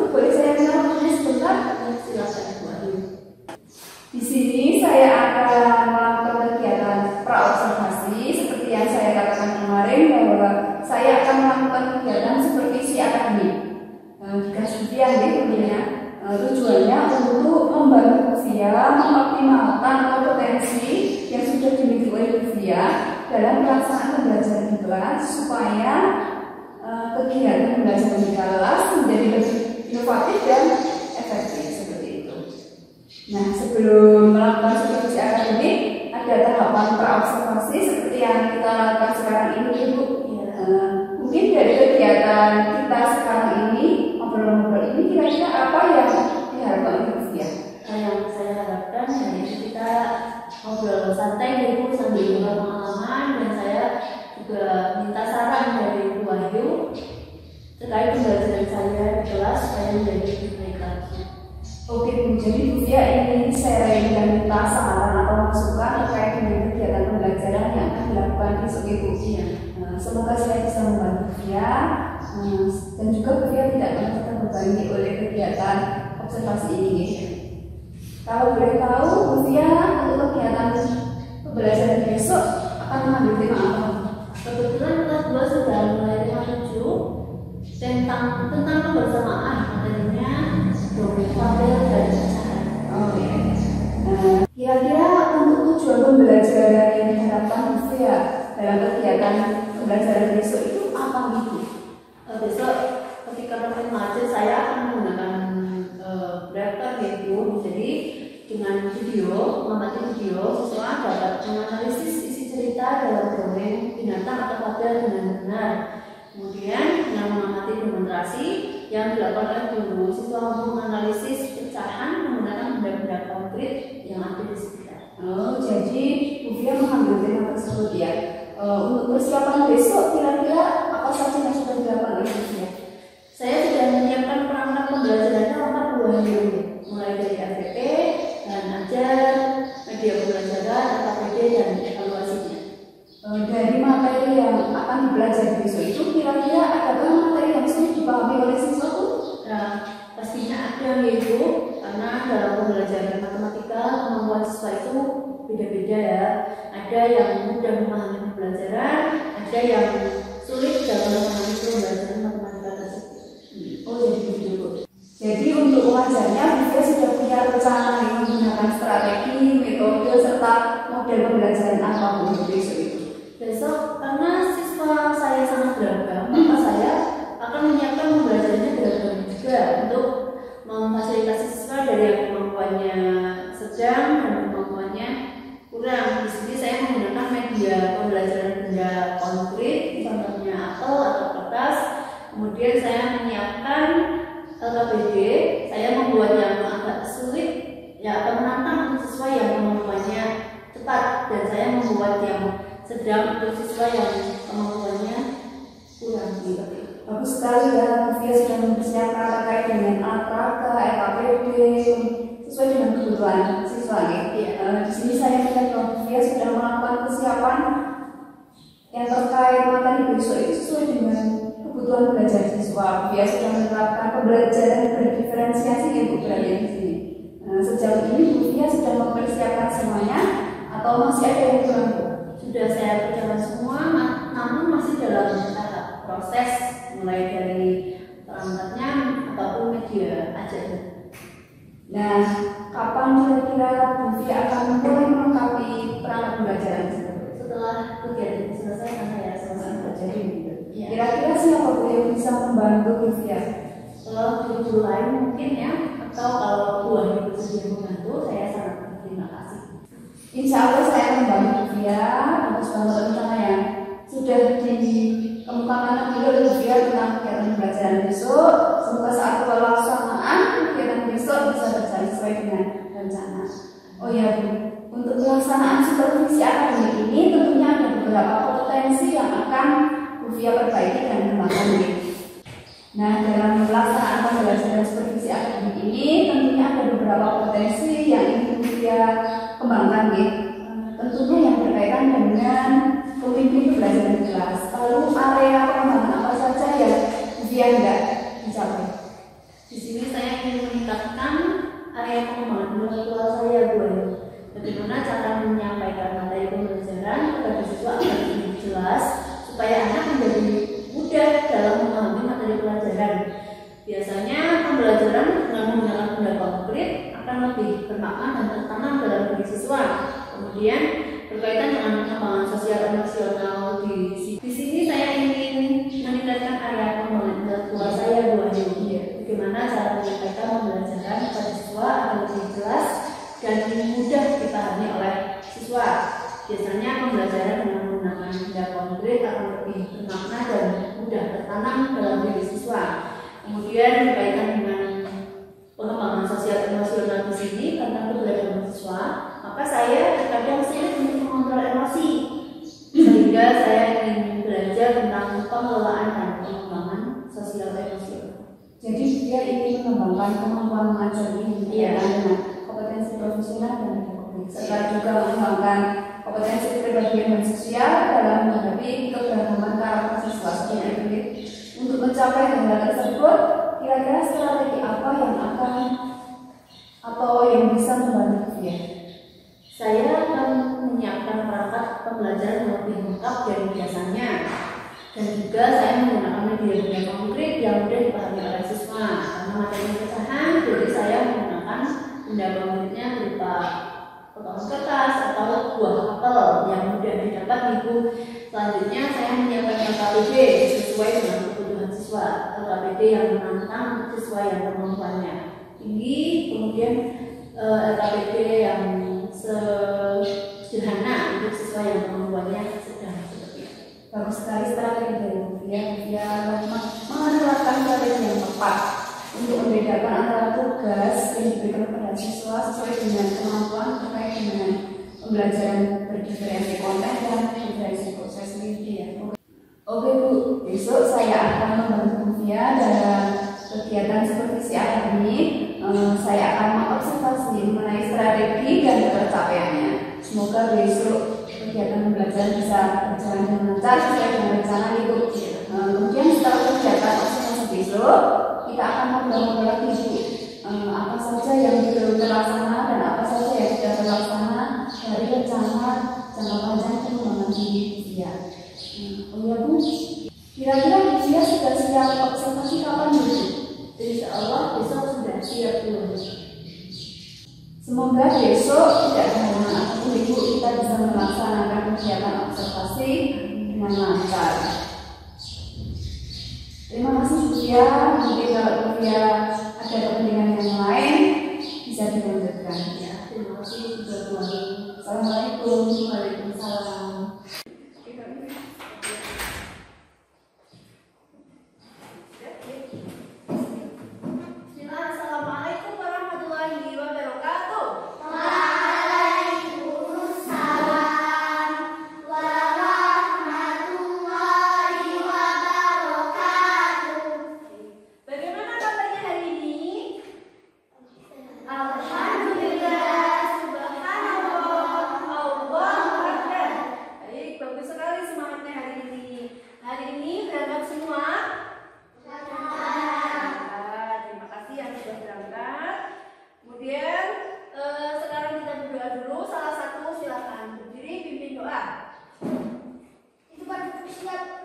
boleh saya minta waktunya sebentar? Silakan Bu Ayu. Di sini saya akan melakukan kegiatan praobservasi seperti yang saya katakan kemarin bahwa saya akan melakukan kegiatan supervisi akademik. Dikasih dia tentunya tujuannya untuk membantu Via mengoptimalkan kompetensi yang sudah dimiliki oleh Via dalam pelaksanaan pembelajaran di kelas supaya kegiatan pembelajaran di kelas menjadi lebih inovatif dan efektif seperti itu. Nah, sebelum melakukan supervisi akademik ada tahapan praobservasi seperti yang kita lakukan sekarang ini, Bu. Mungkin dari kegiatan kita sekarang ini, ngobrol-ngobrol ini kira-kira apa yang diharapkan oleh Via? Yang saya harapkan yaitu kita ngobrol santai dulu sambil juga pengalaman, dan saya juga minta saran dari Bu Ayu terkait pembelajaran saya di kelas supaya menjadi lebih baik lagi. Oke Bu, jadi Bu Via ingin sharing dan minta saran atau masukan terkait dengan kegiatan pembelajaran yang akan dilakukan besok Ibu. Semoga saya bisa membantu Via dan juga Bu Via tidak pernah terbebani oleh kegiatan observasi ini. Kalau boleh tahu, Bu Via untuk kegiatan pembelajaran besok akan mengambil tema apa? Kebetulan kelas 2 sudah mulai tema 7 tentang kebersamaan, materinya domain fabel dan pecahan. Oh iya. Kira-kira untuk tujuan pembelajaran yang diharapkan Bu Via dalam kegiatan pembelajaran besok itu apa gitu? Besok ketika domain majel saya akan menggunakan daftar yaitu jadi dengan video, mengamati video, siswa dapat menganalisis isi cerita dalam domain binatang atau fabel dengan benar. Kemudian dengan mengamati demonstrasi yang dilakukan oleh guru, siswa mampu menganalisis pecahan menggunakan benda-benda konkret yang ada di sekitar. Oh, jadi Bu Via mengambil tema tersebut ya. Untuk persiapan besok kira-kira apa saja yang sudah dilakukan oleh Bu Via? Saya sudah menyiapkan perangkat pembelajarannya lengkap 2 hari ini, mulai dari APP, bahan ajar, media pembelajaran, KPD, dan evaluasinya. Dari materi yang akan dipelajari besok itu kira-kira adakah materi yang sulit dipahami oleh siswa Bu? Nah, pastinya ada yaitu karena dalam pembelajaran matematika kemampuan siswa itu beda-beda ya. Ada yang mudah memahami pembelajaran, ada yang sulit dalam memahami pembelajaran matematika tersebut. Oh, jadi begitu Bu. Jadi untuk mengajarnya Bu Via sudah punya rencana yang menggunakan strategi, metode serta model pembelajaran apa Bu besok itu? Besok karena siswa saya sangat beragam, maka saya akan menyiapkan pembelajarannya beragam juga untuk memfasilitasi siswa dari yang kemampuannya sedang dan kemampuannya kurang. Di sini saya menggunakan media pembelajaran benda konkret, contohnya apel atau kertas. Kemudian saya menyiapkan KPD, saya membuat yang agak sulit, ya agak menantang untuk siswa yang kemampuannya cepat, dan saya membuat yang sedang untuk siswa yang kemampuannya kurang. Bagus sekali ya, Bu Via sudah mempersiapkan terkait dengan AKK, KPD sesuai dengan kebutuhan siswa ya. Di sini saya melihat bahwa Bu Via sudah melakukan persiapan yang terkait materi besok itu sesuai dengan kebutuhan belajar siswa. Bu Via sudah menerapkan pembelajaran berdiferensiasi ya Bu berarti di sini. Sejauh ini Bu Via sudah mempersiapkan semuanya atau masih ada yang kurang Bu? Sudah saya kerjakan semua, namun masih dalam tahap proses, mulai dari perangkatnya ataupun media ajarnya. Nah, kapan kira-kira Bu Via akan mulai melengkapi perangkat pembelajaran tersebut? Setelah kegiatan selesai, kan saya selesai Jadi, kira-kira siapa Bu yang bisa membantu Bu Via? Kalau guru lain mungkin ya, atau kalau Bu Ayu bersedia membantu, saya sangat berterima kasih. Insya Allah saya membantu Bu Via atas bantuan rencana yang sudah dikemukakan oleh Bu Via tentang kegiatan pembelajaran besok. Semoga saat pelaksanaan kegiatan besok bisa berjalan sesuai dengan rencana. Oh ya Bu, untuk pelaksanaan supervisi akademik ini tentunya ada beberapa potensi yang akan Bu Via perbaiki dan kembangkan. Nah, dalam pelaksanaan pembelajaran supervisi akademik ini tentunya ada beberapa potensi yang ingin Bu Via kembangkan ya. Tentunya yang berkaitan dengan pemimpin pembelajaran di kelas. Lalu area pengembangan apa saja yang Bu Via tidak dicapai? Di sini mengenai pengembangan intelektual saya, Bu Ayu. Bagaimana cara menyampaikan materi pembelajaran kepada siswa agar lebih jelas supaya anak menjadi mudah dalam memahami materi pelajaran. Biasanya pembelajaran dengan menggunakan benda konkret akan lebih bermakna dan tertanam dalam diri siswa. Kemudian berkaitan dengan pengembangan sosial emosional di sini saya ingin meningkatkan area pengembangan intelektual saya, Bu Ayu. Bagaimana cara menyampaikan pembelajaran kepada siswa agar lebih jelas dan mudah dipahami oleh siswa. Biasanya pembelajaran dengan menggunakan benda konkret akan lebih bermakna dan mudah tertanam dalam diri siswa. Kemudian berkaitan dengan pengembangan sosial emosional di sini tentang keberadaan siswa, maka saya terkadang sulit untuk mengontrol emosi, sehingga saya ingin belajar tentang pengelolaan dan pengembangan sosial emosional. Jadi dia ingin mengembangkan kemampuan mengajar ini dengan kompetensi profesional dan pedagogik, serta juga mengembangkan kompetensi kepribadian dan sosial dalam menghadapi keberagaman karakter siswa seperti itu. Untuk mencapai hal tersebut, kira-kira strategi apa yang akan atau yang bisa membantu dia? Saya akan menyiapkan perangkat pembelajaran yang lebih lengkap dari biasanya, dan juga saya menggunakan media konkret yang mudah dipahami oleh siswa. Karena materi pecahan, jadi saya menggunakan benda konkretnya berupa potongan kertas atau buah apel yang mudah didapat di buku. Selanjutnya saya menyiapkan LKPD sesuai dengan kebutuhan siswa, LKPD yang menantang siswa yang kemampuannya tinggi, kemudian LKPD yang sederhana untuk siswa yang kemampuannya sedang seperti itu. Bagus sekali strategi dari dia menerapkan strategi yang tepat untuk membedakan antara tugas yang diberikan kepada siswa sesuai dengan kemampuan terkait dengan pembelajaran berdiferensi konten dan berdiferensi proses media. Oke Bu, besok saya akan membantu dia dalam kegiatan supervisi akademik. Saya akan mengobservasi mengenai strategi dan pencapaiannya. Semoga besok kegiatan pembelajaran bisa berjalan dengan lancar sesuai dengan rencana Ibu. Kemudian setelah kegiatan observasi besok, kita akan ngobrol lagi Bu. Apa saja yang belum terlaksana dan apa saja yang sudah terlaksana dari rencana jangka panjang pengembangan diri dia. Oh ya Bu, kira-kira dia sudah siap observasi kapan Bu? Insya Allah besok sudah siap Bu. Semoga besok tidak ada halangan apapun Ibu, kita bisa melaksanakan kegiatan observasi dengan lancar. Terima kasih Bu ya. Mungkin kalau Bu ya ada kepentingan yang lain bisa dilanjutkan ya. Terima kasih juga Bu. Assalamualaikum. Waalaikumsalam. Assalamualaikum warahmatullahi wabarakatuh. Bagaimana kabarnya hari ini? Alhamdulillah, subhanallah, Allahu akbar. Baik, bagus sekali semangatnya hari ini. Hari ini berangkat semua? Terima kasih yang sudah berangkat. Kemudian sekarang kita berdoa dulu. Salah satu silakan berdiri pimpin doa. Itu pada siap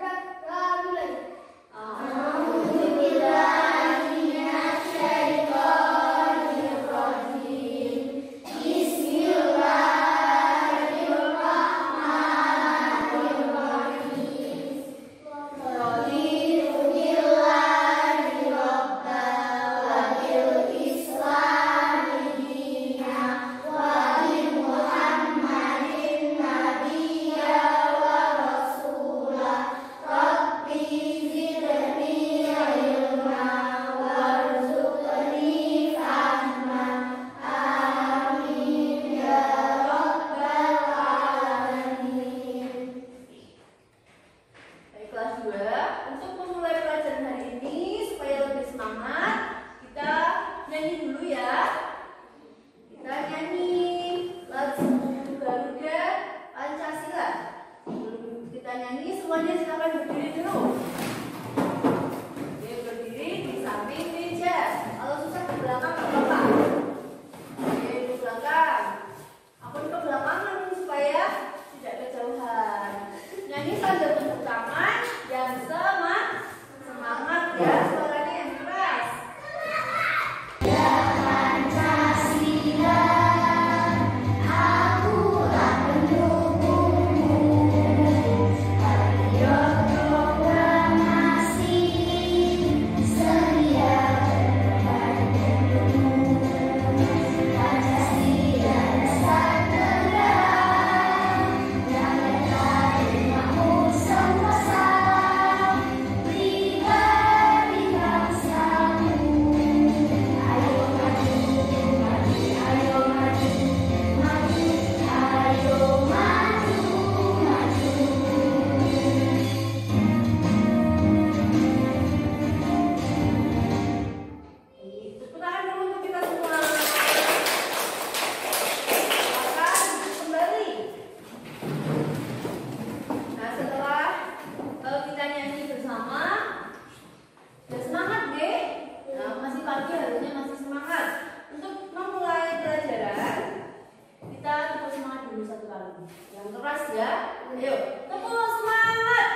mulai. Islam pagi harusnya masih semangat. Untuk memulai pelajaran, kita tepuk semangat dulu satu kali. Yang keras ya. Ayo, tepuk semangat.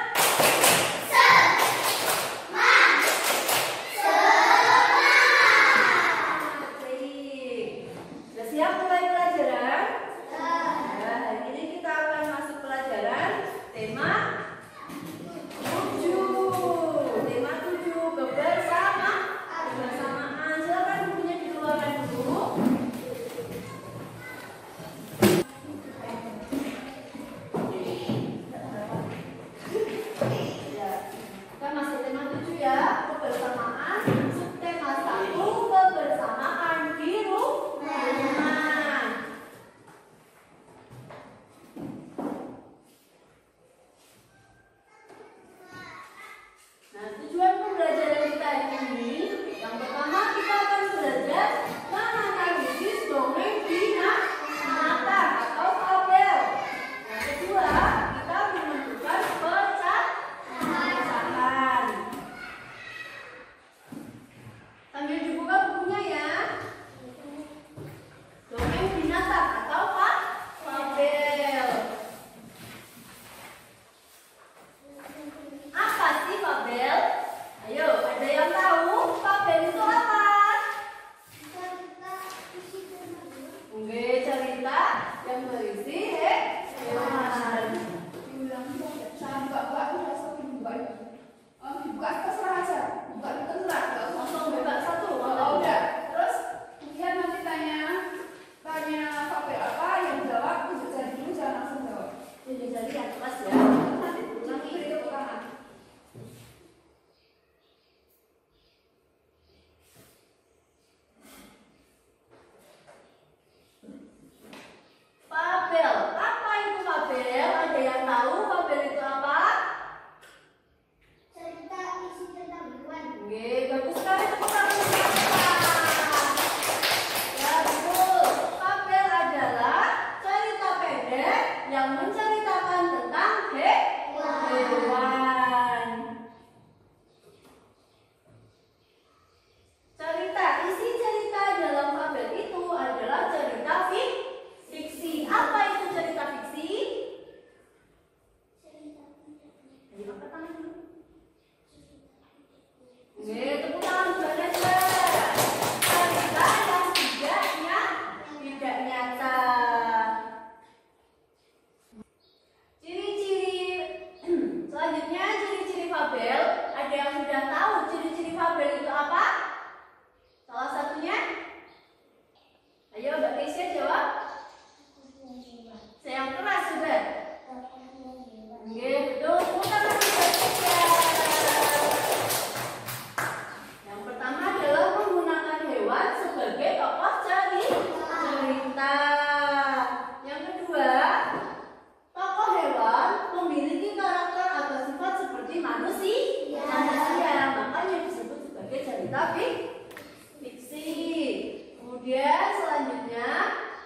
Kemudian selanjutnya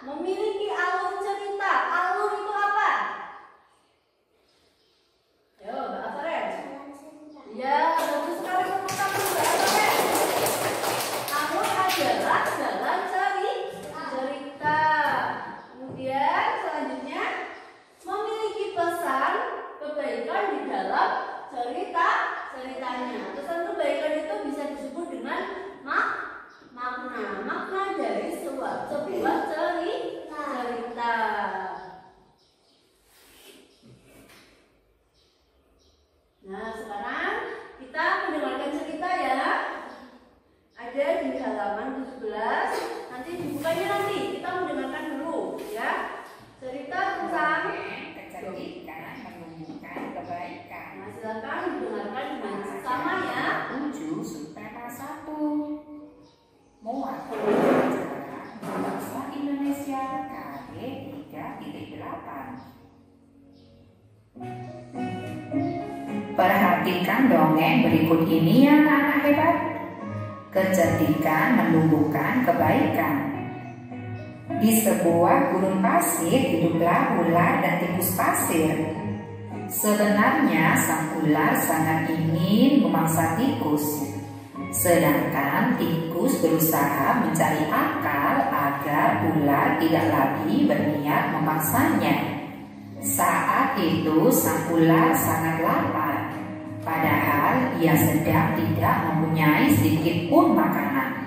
memiliki alur cerita. Alur itu apa? Ayo, Mbak Afaren. Ya, bagus sekali tepuk tangan Mbak Afaren. Alur adalah jalan cerita. Kemudian selanjutnya memiliki pesan kebaikan di dalam ceritanya. Pesan kebaikan itu bisa disebut dengan makna dari sebuah cerita. Nah, sekarang kita mendengarkan cerita ya. Ada di halaman 17. Nanti dibukanya nanti. Kita mendengarkan dulu ya. Cerita tentang kecerdikan menumbuhkan kebaikan. Nah, silakan didengarkan dengan sama ya. 7 subtema 1. Muat pelajaran bahasa Indonesia KD 3.8. Perhatikan dongeng berikut ini ya anak-anak hebat. Kecerdikan menumbuhkan kebaikan. Di sebuah gurun pasir hiduplah ular dan tikus pasir. Sebenarnya sang ular sangat ingin memangsa tikus. Sedangkan tikus berusaha mencari akal agar ular tidak lagi berniat memaksanya. Saat itu sang ular sangat lapar, padahal ia sedang tidak mempunyai sedikit pun makanan.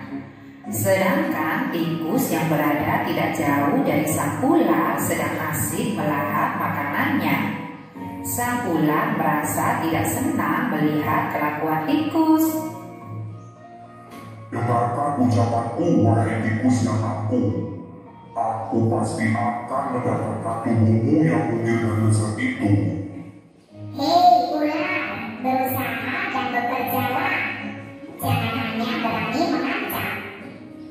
Sedangkan tikus yang berada tidak jauh dari sang ular sedang asik melahap makanannya. Sang ular merasa tidak senang melihat kelakuan tikus. Dengarkan ucapanku, wahai tikus yang aku. Aku pasti akan mendapatkan tubuhmu yang mungil dan lezat itu. Hei ular, berusaha dan bekerjalah. Jangan hanya berani mengancam.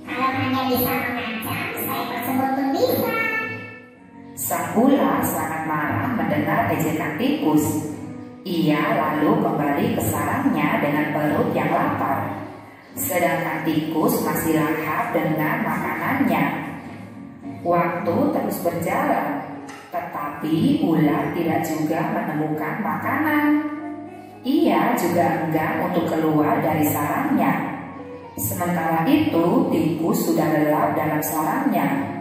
Kalau hanya bisa mengancam, saya tersebut pun bisa. Sang ular sangat marah mendengar ejekan tikus. Ia lalu kembali ke sarangnya dengan perut yang lapar. Sedangkan tikus masih lahap dengan makanannya. Waktu terus berjalan, tetapi ular tidak juga menemukan makanan. Ia juga enggan untuk keluar dari sarangnya. Sementara itu, tikus sudah lelap dalam sarangnya.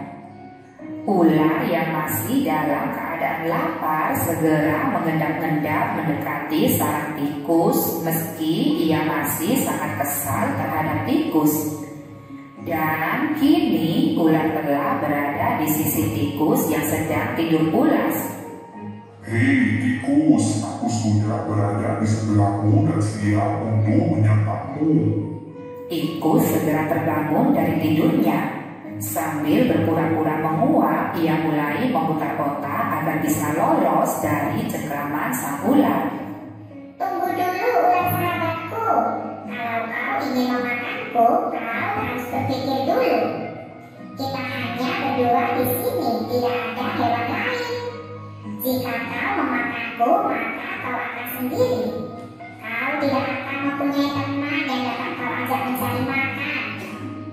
Ular yang masih dalam keadaan lapar segera mengendap-endap mendekati sarang tikus meski ia masih sangat kesal terhadap tikus. Dan kini ular telah berada di sisi tikus yang sedang tidur pulas. Hei tikus, aku sudah berada di sebelahmu dan siap untuk menyantapmu. Tikus segera terbangun dari tidurnya. Sambil berpura-pura menguap, ia mulai memutar-otak agar bisa lolos dari cengkraman sang ular. Tunggu dulu ular sahabatku. Kalau kau ingin memakanku, kau harus berpikir dulu. Kita hanya berdua di sini, tidak ada hewan lain. Jika kau memakanku, maka kau akan sendiri. Kau tidak akan mempunyai teman yang dapat kau ajak mencari makan.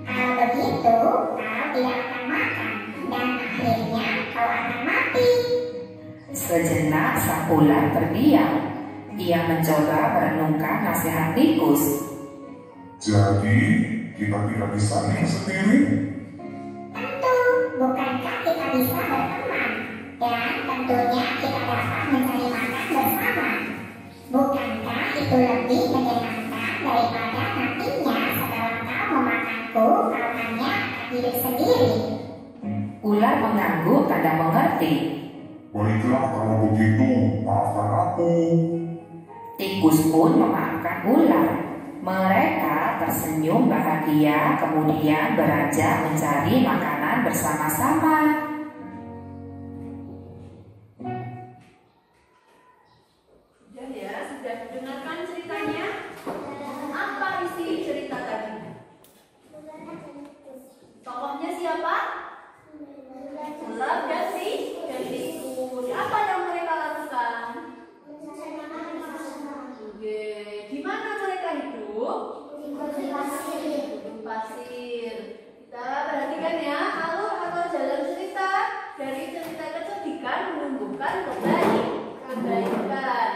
Kalau begitu, kau tidak akan makan dan akhirnya kau akan mati. Sejenak sang ular terdiam. Ia mencoba merenungkan nasihat tikus. Jadi, kita tidak bisa hidup sendiri? Tentu, bukankah kita bisa berteman? Dan tentunya kita dapat mencari makan bersama. Bukankah itu lebih menyenangkan daripada nantinya setelah kau memakanku, kau hanya akan hidup sendiri? Ular mengangguk tanda mengerti. Baiklah kalau begitu, maafkan aku. Tikus pun memaafkan ular. Mereka tersenyum bahagia kemudian beranjak mencari makanan bersama-sama. Sudah ya, sudah mendengarkan ceritanya? Apa isi cerita tadi? Tokohnya siapa? Ular dan tikus. Apa yang mereka lakukan? Oke, di mana mereka hidup? Gunung pasir. Kita perhatikan ya, alur atau jalan cerita dari cerita kecerdikan menumbuhkan kebaikan.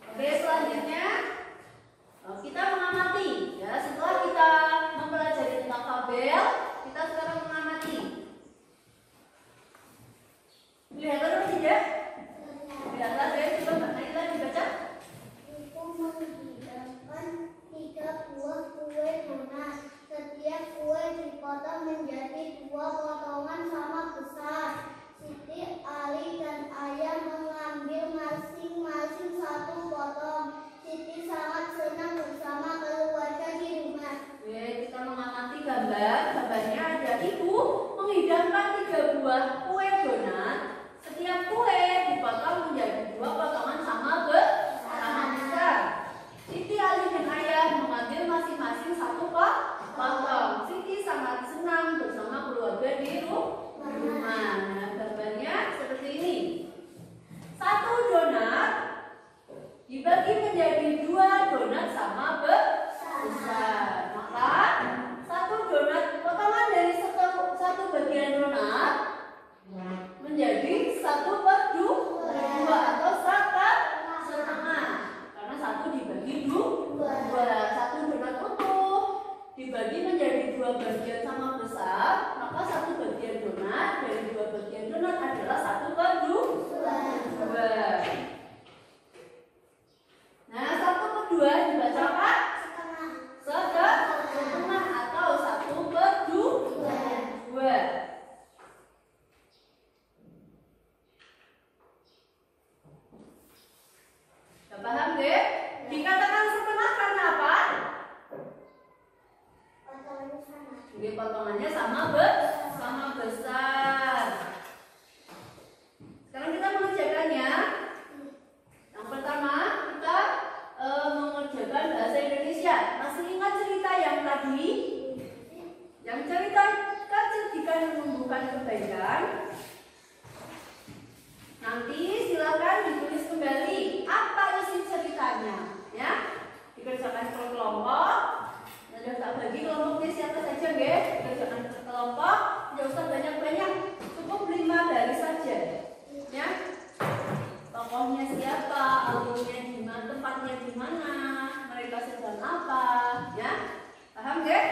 Oke, selanjutnya kita mengamati. Ya, setelah kita mempelajari tentang fabel, kita sekarang mengamati. Lihat terus tidak? Lihatlah ya, coba Mbak Naila dibaca. Itu menghidangkan 3 buah kue donat. Setiap kue dipotong menjadi 2 potongan sama besar. Siti, Ali, dan Ayah mengambil masing-masing 1 potong. Siti sangat senang bersama keluarga di rumah. Oke, kita mengamati gambar. Gambarnya ada ibu menghidangkan 3 buah kue donat. Setiap kue dipotong menjadi 2 potongan sama besar. Siti, Ali, dan Ayah mengambil masing-masing 1 potong. Siti sangat senang bersama keluarga di rumah. Nah, gambarnya seperti ini. 1 donat dibagi menjadi 2 donat sama besar. Maka 1 donat, potongan dari 1 bagian donat menjadi 1/2 atau setengah. Karena 1 dibagi 2. 1 dua bagian sama besar, maka satu bagian donat dari dua bagian donat adalah 1/2. Nah, 1/2 dibaca apa? Setengah atau 1/2. Sudah paham deh? Dikatakan setengah karena apa? Ini potongannya sama besar. Sekarang kita mengerjakannya. Yang pertama kita mengerjakan bahasa Indonesia. Masih ingat cerita yang tadi? Yang cerita kecerdikan menumbuhkan kebaikan. Nanti silakan ditulis kembali apa isi ceritanya, ya. Dikerjakan per kelompok. Sudah tak bagi kelompoknya siapa saja, nggih? Kerjakan per kelompok, tidak usah banyak-banyak, cukup 5 baris saja, ya. Tokohnya siapa, alurnya di mana, tempatnya di mana, mereka sedang apa, ya? Paham, nggih?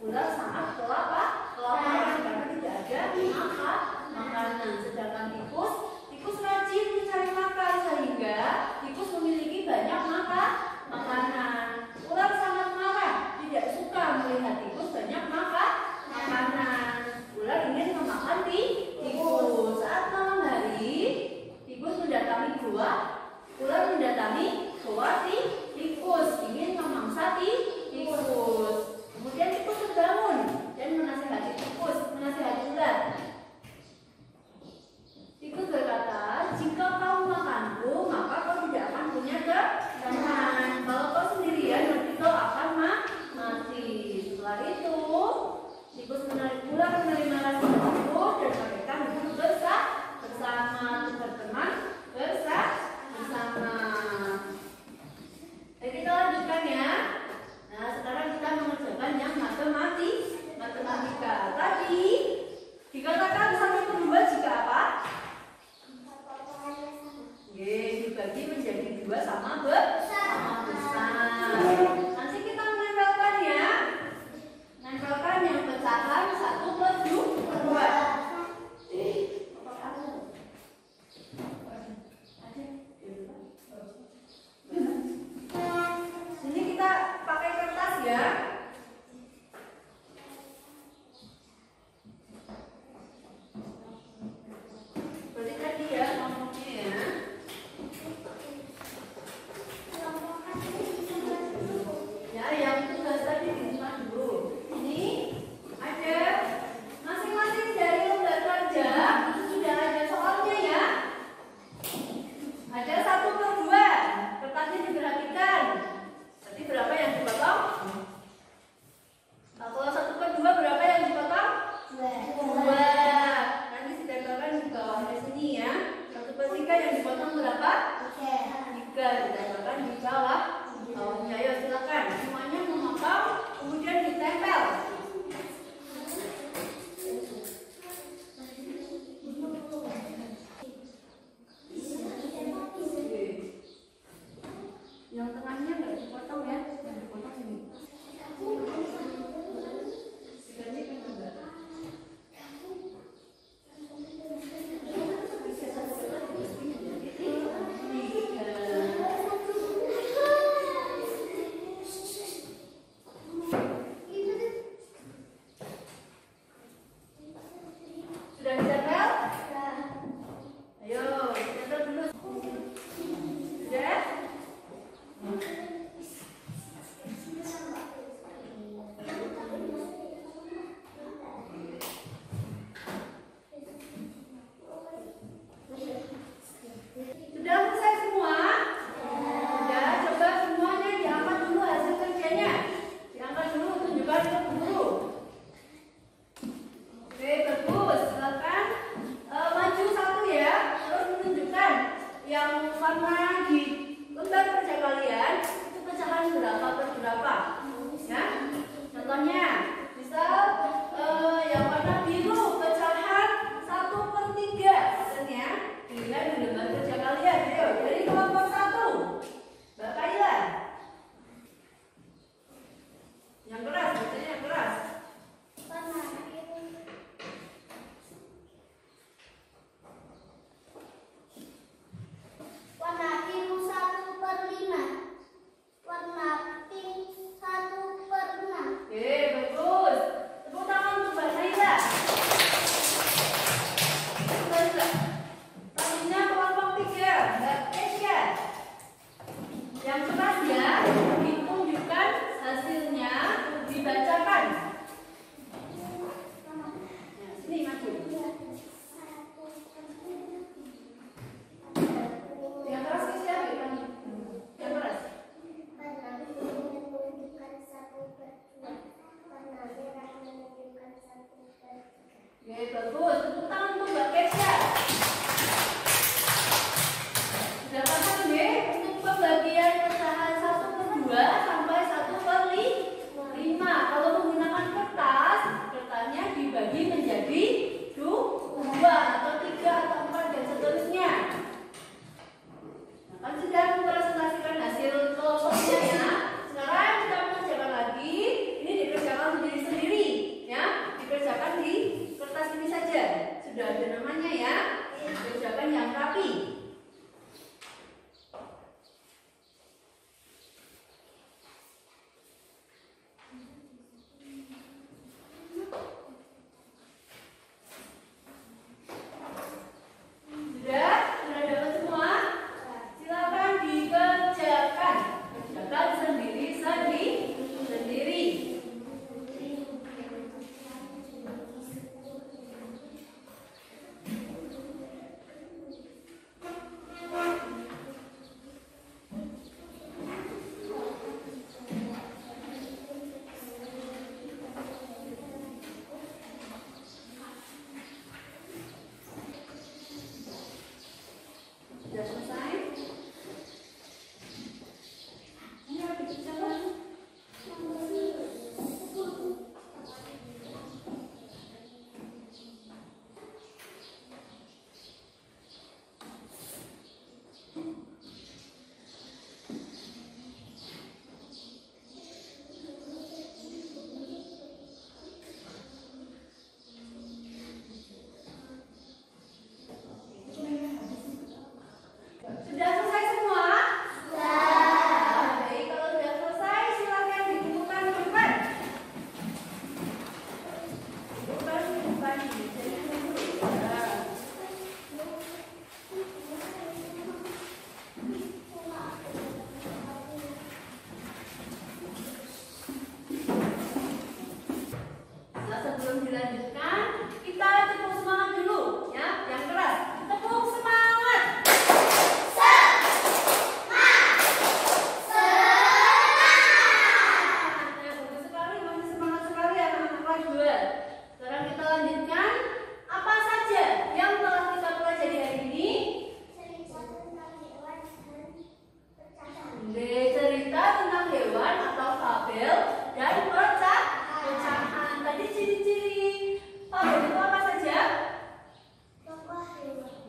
Ular sangat kelaparan karena tidak ada makanan.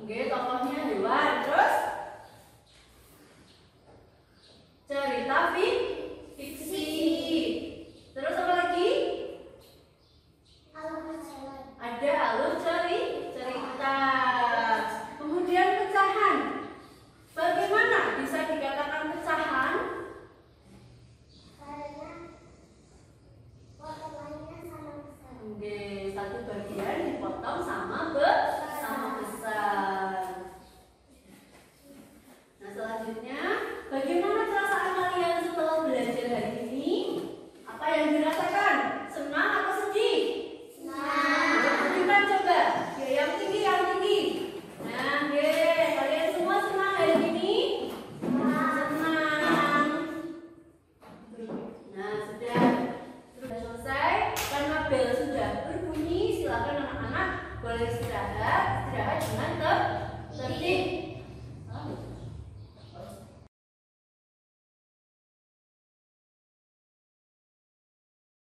Oke, tokohnya hewan. Terus cerita fiksi. Terus apa lagi? Ada alur cerita. Kemudian pecahan. Bagaimana bisa dikatakan pecahan? Oke, satu bagian dipotong sama besar. Nah, selanjutnya, bagaimana perasaan kalian setelah belajar hari ini? Apa yang dirasakan? Senang atau sedih? Senang. Tunjukkan coba. Ya, yang tinggi, yang tinggi. Nah, kalian semua senang hari ini? Senang. Nah, sudah selesai. Karena bel sudah berbunyi, silakan anak-anak boleh istirahat dengan tertib.